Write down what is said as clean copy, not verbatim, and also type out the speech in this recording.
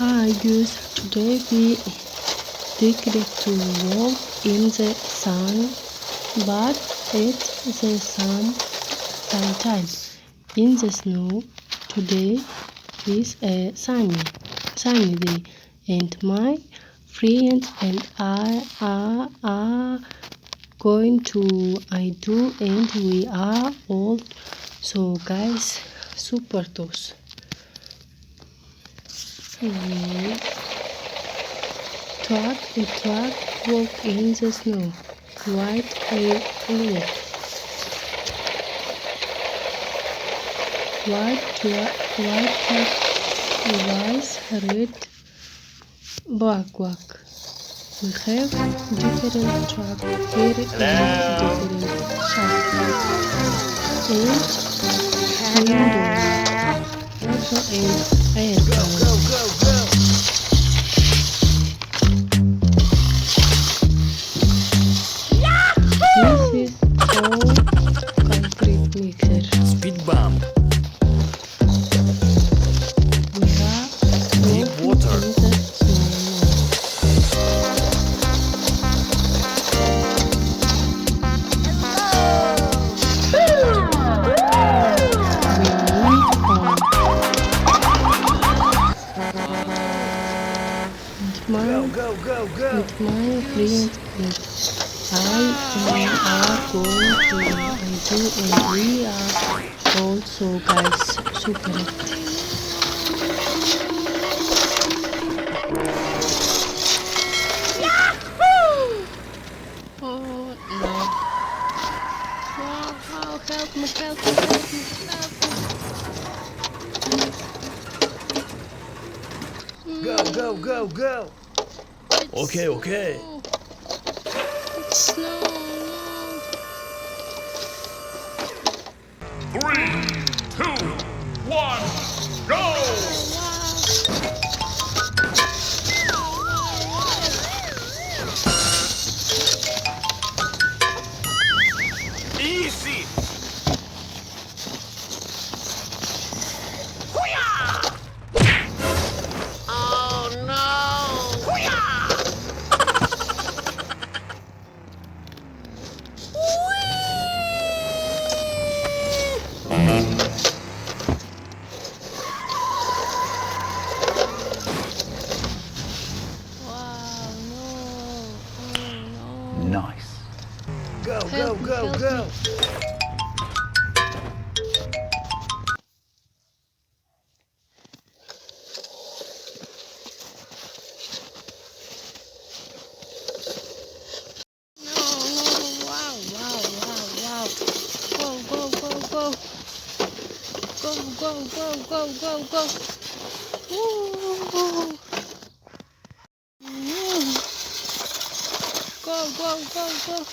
Hi guys, today we decided to walk in the sun, but at the same time in the snow. Today is a sunny day, and my friend and I are going to do, and we are all so guys super toes. Truck walk in the snow. White hat, red backpack. We have different truck here and different shape and windows, also and airplane. This is all concrete mixer. Speed bump. We are Deep water. in the snow. Go. With my friend and I are going to do, and we are also guys super active. Oh no. Wow, help me. Go. Okay. It's snow, no. 3, 2, 1, go! Easy. Oh no! Wow, no. Oh no. Nice. Go. Help me. No, wow. Go. Woo. Go.